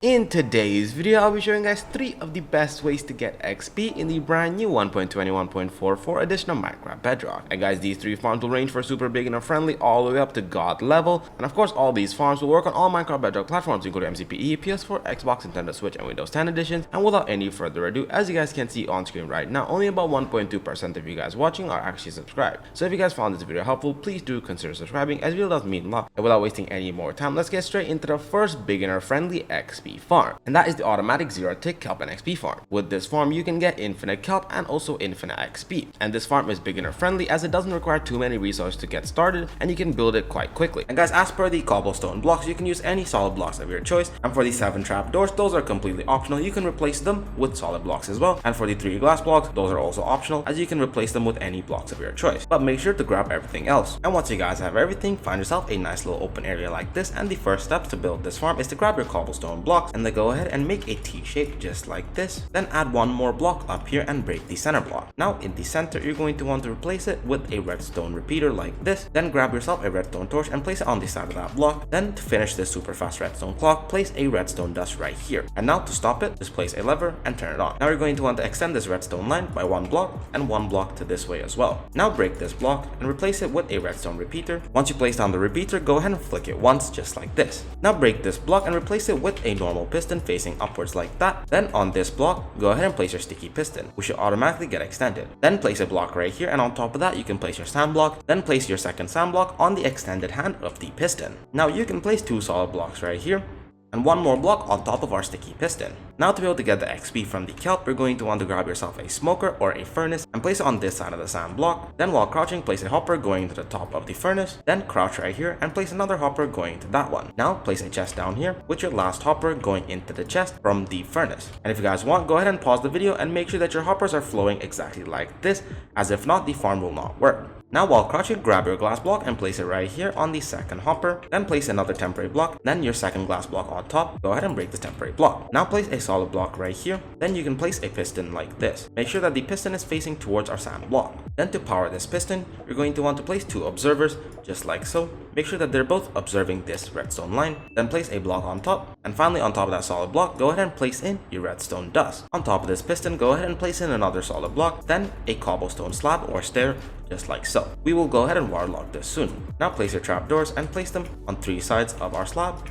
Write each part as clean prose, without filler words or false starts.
In today's video, I'll be showing you guys 3 of the best ways to get XP in the brand new 1.21.44 edition of Minecraft Bedrock. And guys, these 3 farms will range for super beginner friendly all the way up to God level. And of course, all these farms will work on all Minecraft Bedrock platforms, including MCPE, PS4, Xbox, Nintendo Switch, and Windows 10 editions. And without any further ado, as you guys can see on screen right now, only about 1.2% of you guys watching are actually subscribed. So if you guys found this video helpful, please do consider subscribing, as it really does mean a lot. And without wasting any more time, let's get straight into the first beginner friendly XP farm, and that is the automatic 0-tick Kelp XP farm. With this farm you can get infinite Kelp and also infinite XP, and this farm is beginner friendly as it doesn't require too many resources to get started and you can build it quite quickly. And guys, as per the cobblestone blocks, you can use any solid blocks of your choice, and for the 7 trapdoors, those are completely optional. You can replace them with solid blocks as well, and for the 3 glass blocks, those are also optional, as you can replace them with any blocks of your choice. But make sure to grab everything else. And once you guys have everything, find yourself a nice little open area like this, and the first steps to build this farm is to grab your cobblestone blocks and then go ahead and make a T shape just like this. Then add one more block up here and break the center block. Now in the center, you're going to want to replace it with a redstone repeater like this. Then grab yourself a redstone torch and place it on the side of that block. Then to finish this super fast redstone clock, place a redstone dust right here. And now to stop it, just place a lever and turn it on. Now you're going to want to extend this redstone line by 1 block and 1 block to this way as well. Now break this block and replace it with a redstone repeater. Once you place down the repeater, go ahead and flick it once just like this. Now break this block and replace it with a normal piston facing upwards like that. Then on this block, go ahead and place your sticky piston, which should automatically get extended. Then place a block right here, and on top of that you can place your sand block. Then place your second sand block on the extended hand of the piston. Now you can place 2 solid blocks right here and 1 more block on top of our sticky piston. Now to be able to get the XP from the kelp, you're going to want to grab yourself a smoker or a furnace and place it on this side of the sand block. Then while crouching, place a hopper going to the top of the furnace. Then crouch right here and place another hopper going to that one. Now place a chest down here with your last hopper going into the chest from the furnace. And if you guys want, go ahead and pause the video and make sure that your hoppers are flowing exactly like this, as if not, the farm will not work. Now while crouching, grab your glass block and place it right here on the second hopper. Then place another temporary block, then your second glass block on top. Go ahead and break the temporary block. Now place a solid block right here. Then you can place a piston like this. Make sure that the piston is facing towards our sand block. Then to power this piston, you're going to want to place 2 observers just like so. Make sure that they're both observing this redstone line. Then place a block on top, and finally on top of that solid block, go ahead and place in your redstone dust. On top of this piston, go ahead and place in another solid block, then a cobblestone slab or stair just like so. We will go ahead and waterlog this soon. Now place your trapdoors and place them on 3 sides of our slab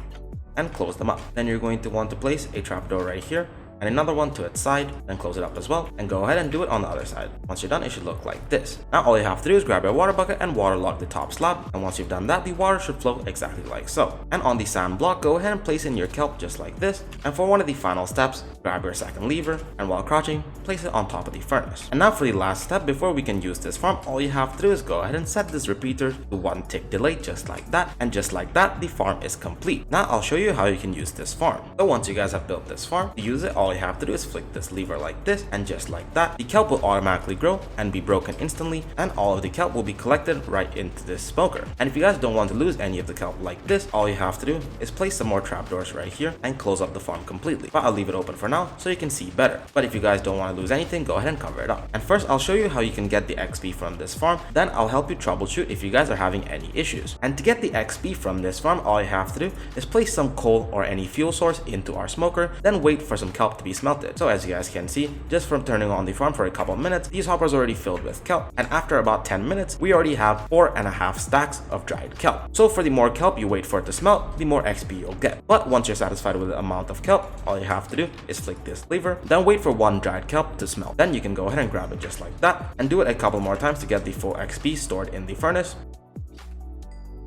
and close them up. Then you're going to want to place a trapdoor right here and another one to its side, then close it up as well, and go ahead and do it on the other side. Once you're done, it should look like this. Now all you have to do is grab your water bucket and waterlog the top slab, and once you've done that, the water should flow exactly like so. And on the sand block, go ahead and place in your kelp just like this, and for one of the final steps, grab your second lever, and while crouching, place it on top of the furnace. And now for the last step, before we can use this farm, all you have to do is go ahead and set this repeater to 1 tick delay just like that, and just like that, the farm is complete. Now I'll show you how you can use this farm. So once you guys have built this farm, to use it, all you have to do is flick this lever like this, and just like that, the kelp will automatically grow and be broken instantly, and all of the kelp will be collected right into this smoker. And if you guys don't want to lose any of the kelp like this, all you have to do is place some more trapdoors right here and close up the farm completely. But I'll leave it open for now so you can see better. But if you guys don't want to lose anything, go ahead and cover it up. And first I'll show you how you can get the XP from this farm, then I'll help you troubleshoot if you guys are having any issues. And to get the XP from this farm, all you have to do is place some coal or any fuel source into our smoker, then wait for some kelp to be smelted. So as you guys can see, just from turning on the farm for a couple of minutes, these hoppers are already filled with kelp, and after about 10 minutes, we already have 4.5 stacks of dried kelp. So for the more kelp you wait for it to smelt, the more XP you'll get. But once you're satisfied with the amount of kelp, all you have to do is flick this lever, then wait for 1 dried kelp to smelt. Then you can go ahead and grab it just like that, and do it a couple more times to get the full XP stored in the furnace.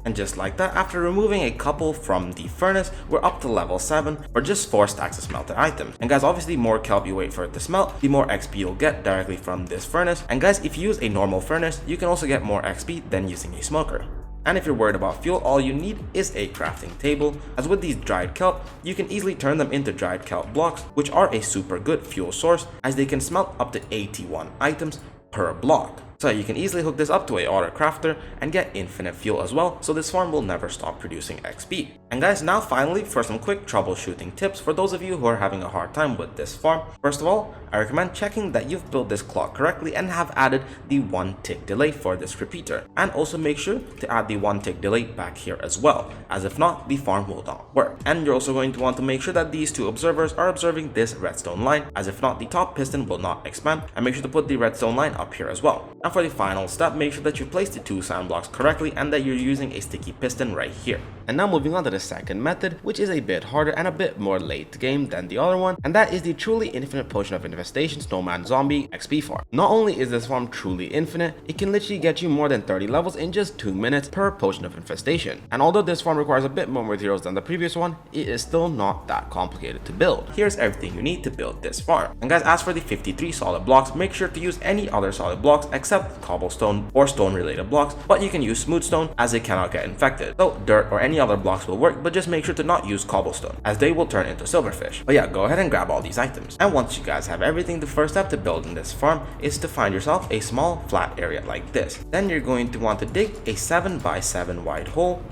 And just like that, after removing a couple from the furnace, we're up to level 7 for just 4 stacks of smelted items. And guys, obviously more kelp you wait for it to smelt, the more XP you'll get directly from this furnace. And guys, if you use a normal furnace, you can also get more XP than using a smoker. And if you're worried about fuel, all you need is a crafting table, as with these dried kelp, you can easily turn them into dried kelp blocks, which are a super good fuel source, as they can smelt up to 81 items per block. So you can easily hook this up to a auto crafter and get infinite fuel as well, so this farm will never stop producing XP. And guys, now finally for some quick troubleshooting tips for those of you who are having a hard time with this farm. First of all, I recommend checking that you've built this clock correctly and have added the 1 tick delay for this repeater. And also make sure to add the 1 tick delay back here as well, as if not, the farm will not work. And you're also going to want to make sure that these two observers are observing this redstone line, as if not, the top piston will not expand, and make sure to put the redstone line up here as well. And for the final step, make sure that you place the 2 sand blocks correctly and that you're using a sticky piston right here. And now moving on to the second method, which is a bit harder and a bit more late game than the other one, and that is the truly infinite potion of infestation snowman zombie XP farm. Not only is this farm truly infinite, it can literally get you more than 30 levels in just 2 minutes per potion of infestation. And although this farm requires a bit more materials than the previous one, it is still not that complicated to build. Here's everything you need to build this farm. And guys, as for the 53 solid blocks, make sure to use any other solid blocks except cobblestone or stone related blocks, but you can use smooth stone as it cannot get infected. So dirt or any other blocks will work, but just make sure to not use cobblestone as they will turn into silverfish. But yeah, go ahead and grab all these items. And once you guys have everything, the first step to building this farm is to find yourself a small flat area like this. Then you're going to want to dig a 7x7 wide hole.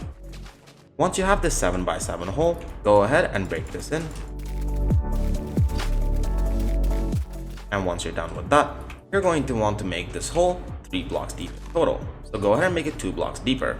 Once you have this 7x7 hole, go ahead and break this in. And once you're done with that, you're going to want to make this hole 3 blocks deep in total. So go ahead and make it 2 blocks deeper.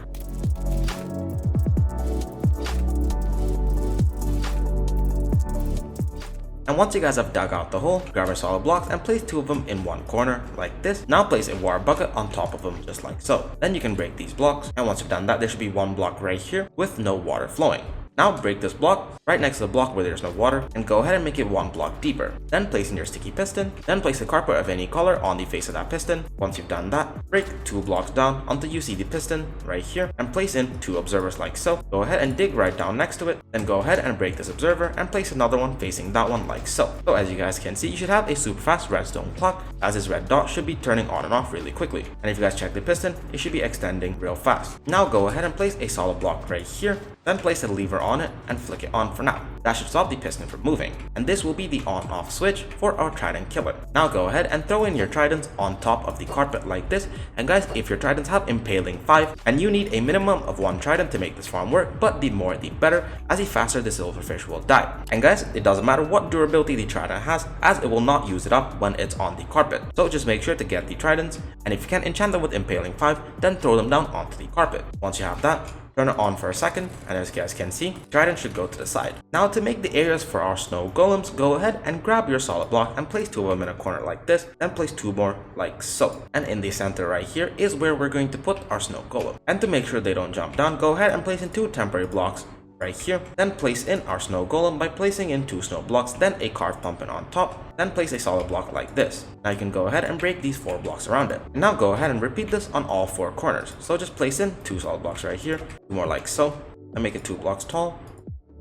And once you guys have dug out the hole, grab your solid blocks and place 2 of them in one corner like this. Now place a water bucket on top of them just like so. Then you can break these blocks, and once you've done that, there should be 1 block right here with no water flowing. Now break this block right next to the block where there's no water and go ahead and make it 1 block deeper. Then place in your sticky piston, then place a carpet of any color on the face of that piston. Once you've done that, break 2 blocks down until you see the piston right here and place in 2 observers like so. Go ahead and dig right down next to it, then go ahead and break this observer and place another one facing that one like so. So as you guys can see, you should have a super fast redstone clock, as this red dot should be turning on and off really quickly. And if you guys check the piston, it should be extending real fast. Now go ahead and place a solid block right here, then place a lever on it and flick it on for now. That should stop the piston from moving, and this will be the on-off switch for our trident killer. Now go ahead and throw in your tridents on top of the carpet like this. And guys, if your tridents have impaling 5, and you need a minimum of 1 trident to make this farm work, but the more the better, as the faster the silverfish will die. And guys, it doesn't matter what durability the trident has, as it will not use it up when it's on the carpet. So just make sure to get the tridents, and if you can enchant them with impaling 5, then throw them down onto the carpet. Once you have that, turn it on for a second, and as you guys can see, trident should go to the side. Now to make the areas for our snow golems, go ahead and grab your solid block and place 2 of them in a corner like this, then place 2 more like so. And in the center right here is where we're going to put our snow golem. And to make sure they don't jump down, go ahead and place in 2 temporary blocks right here, then place in our snow golem by placing in 2 snow blocks, then a carved pumpkin on top, then place a solid block like this. Now you can go ahead and break these 4 blocks around it. And now go ahead and repeat this on all 4 corners. So just place in 2 solid blocks right here, 2 more like so, and make it 2 blocks tall.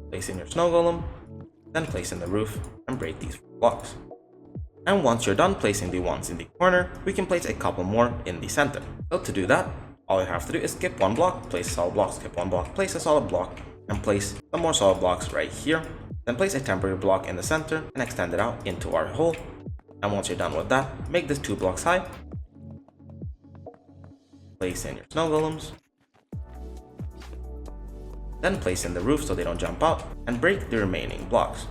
Place in your snow golem, then place in the roof and break these 4 blocks. And once you're done placing the ones in the corner, we can place a couple more in the center. So to do that, all you have to do is skip 1 block, place a solid block, skip 1 block, place a solid block, and place some more solid blocks right here. Then place a temporary block in the center and extend it out into our hole. And once you're done with that, make this 2 blocks high. Place in your snow golems. Then place in the roof so they don't jump out, and break the remaining blocks.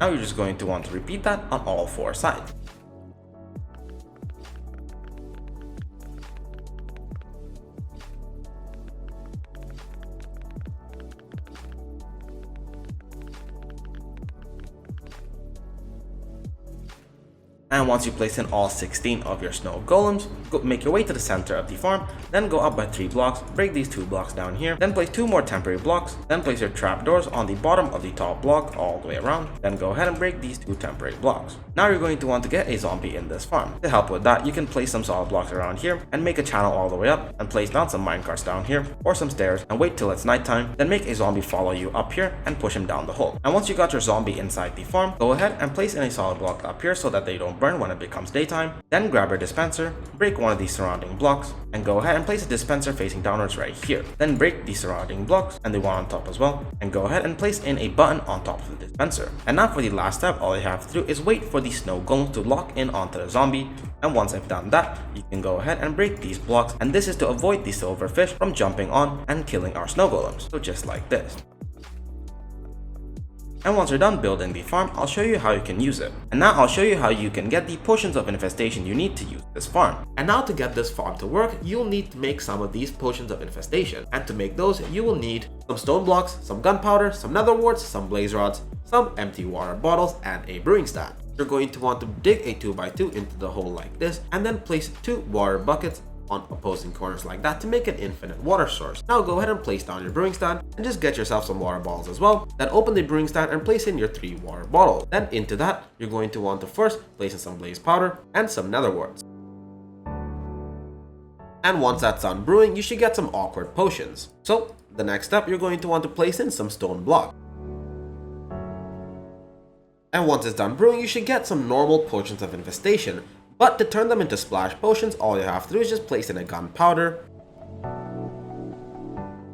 Now you're just going to want to repeat that on all 4 sides. And once you place in all 16 of your snow golems, make your way to the center of the farm, then go up by 3 blocks, break these 2 blocks down here, then place 2 more temporary blocks, then place your trapdoors on the bottom of the top block all the way around, then go ahead and break these 2 temporary blocks. Now you're going to want to get a zombie in this farm. To help with that, you can place some solid blocks around here and make a channel all the way up, and place down some minecarts down here or some stairs and wait till it's nighttime, then make a zombie follow you up here and push him down the hole. And once you got your zombie inside the farm, go ahead and place in a solid block up here so that they don't burn when it becomes daytime. Then grab your dispenser, break one of these surrounding blocks, and go ahead and place a dispenser facing downwards right here. Then break the surrounding blocks and the one on top as well, and go ahead and place in a button on top of the dispenser. And now for the last step, all you have to do is wait for the snow golem to lock in onto the zombie. And once I've done that, you can go ahead and break these blocks, and this is to avoid the silverfish from jumping on and killing our snow golems. So just like this. And once you're done building the farm, I'll show you how you can use it. And now I'll show you how you can get the potions of infestation you need to use this farm. And now to get this farm to work, you'll need to make some of these potions of infestation. And to make those, you will need some stone blocks, some gunpowder, some nether warts, some blaze rods, some empty water bottles, and a brewing stand. You're going to want to dig a 2x2 into the hole like this, and then place 2 water buckets on opposing corners like that to make an infinite water source. Now go ahead and place down your brewing stand and just get yourself some water bottles as well. Then open the brewing stand and place in your 3 water bottles. Then into that, you're going to want to first place in some blaze powder and some nether warts. And once that's done brewing, you should get some awkward potions. So the next step, you're going to want to place in some stone block. And once it's done brewing, you should get some normal potions of infestation. But to turn them into splash potions, all you have to do is just place in a gunpowder.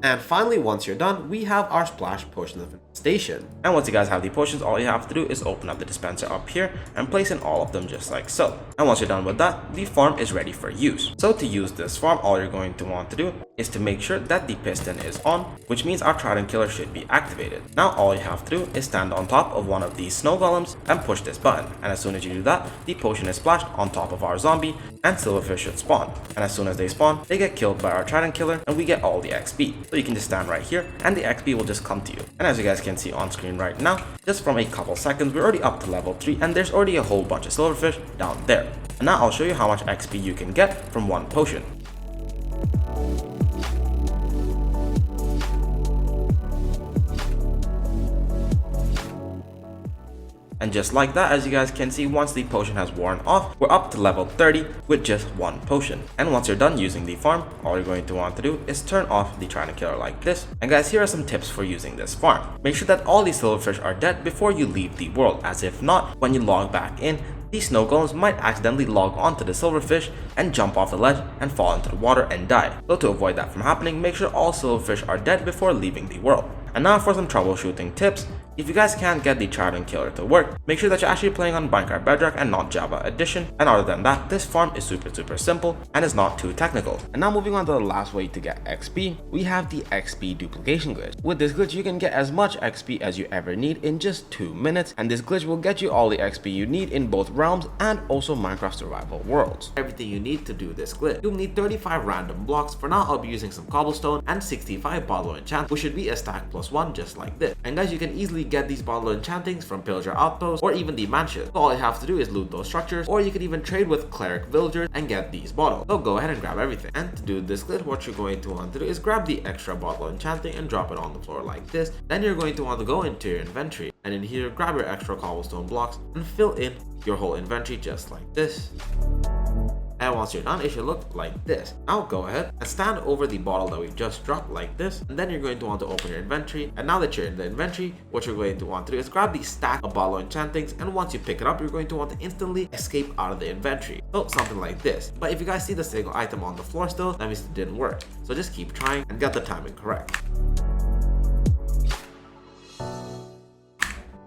And finally, once you're done, we have our splash potions of infestation. And once you guys have the potions, all you have to do is open up the dispenser up here and place in all of them just like so. And once you're done with that, the farm is ready for use. So to use this farm, all you're going to want to do is to make sure that the piston is on, which means our trident killer should be activated. Now all you have to do is stand on top of one of these snow golems and push this button. And as soon as you do that, the potion is splashed on top of our zombie and silverfish should spawn. And as soon as they spawn, they get killed by our trident killer and we get all the XP. So you can just stand right here and the XP will just come to you. And as you guys can see on screen right now, just from a couple seconds, we're already up to level 3 and there's already a whole bunch of silverfish down there. And now I'll show you how much XP you can get from one potion. And just like that, as you guys can see, once the potion has worn off, we're up to level 30 with just one potion. And once you're done using the farm, all you're going to want to do is turn off the trident killer like this. And guys, here are some tips for using this farm. Make sure that all these silverfish are dead before you leave the world, as if not, when you log back in, these snow golems might accidentally log onto the silverfish and jump off the ledge and fall into the water and die. So to avoid that from happening, make sure all silverfish are dead before leaving the world. And now for some troubleshooting tips. If you guys can't get the trident killer to work, make sure that you're actually playing on Minecraft Bedrock and not Java Edition. And other than that, this farm is super simple and is not too technical. And now moving on to the last way to get XP, we have the XP duplication glitch. With this glitch, you can get as much XP as you ever need in just 2 minutes, and this glitch will get you all the XP you need in both realms and also Minecraft survival worlds. Everything you need to do this glitch. You'll need 35 random blocks. For now, I'll be using some cobblestone and 65 bottle enchant, which should be a stack +1 just like this. And guys, you can easily get these bottle enchantings from pillager outposts or even the mansion. So all you have to do is loot those structures, or you can even trade with cleric villagers and get these bottles. So go ahead and grab everything. And to do this glitch, what you're going to want to do is grab the extra bottle enchanting and drop it on the floor like this. Then you're going to want to go into your inventory, and in here grab your extra cobblestone blocks and fill in your whole inventory just like this. And once you're done, it should look like this. Now go ahead and stand over the bottle that we just dropped like this, and then you're going to want to open your inventory. And now that you're in the inventory, what you're going to want to do is grab the stack of bottle enchantings, and once you pick it up, you're going to want to instantly escape out of the inventory. So something like this. But if you guys see the single item on the floor still, that means it didn't work. So just keep trying and get the timing correct.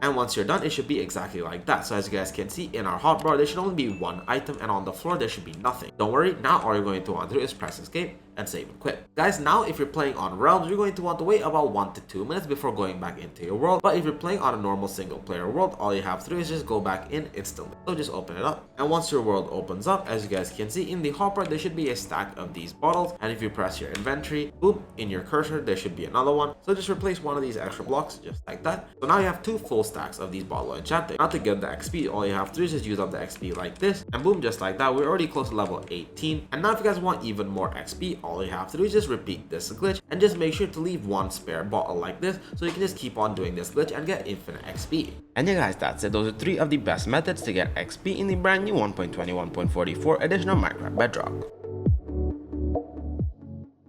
And once you're done, it should be exactly like that. So as you guys can see, in our hotbar, there should only be one item, and on the floor, there should be nothing. Don't worry, now all you're going to want to do is press escape and save and quit. Guys, now if you're playing on realms, you're going to want to wait about 1 to 2 minutes before going back into your world. But if you're playing on a normal single player world, all you have to do is just go back in instantly. So just open it up, and once your world opens up, as you guys can see in the hopper, there should be a stack of these bottles, and if you press your inventory, boom, in your cursor there should be another one. So just replace one of these extra blocks just like that. So now you have 2 full stacks of these bottle enchanting. Now to get the XP, all you have to do is just use up the XP like this, and boom, just like that, we're already close to level 18. And now if you guys want even more XP, all you have to do is just repeat this glitch, and just make sure to leave one spare bottle like this, so you can just keep on doing this glitch and get infinite XP. And yeah guys, that's it. Those are 3 of the best methods to get XP in the brand new 1.21.44 edition of Minecraft Bedrock.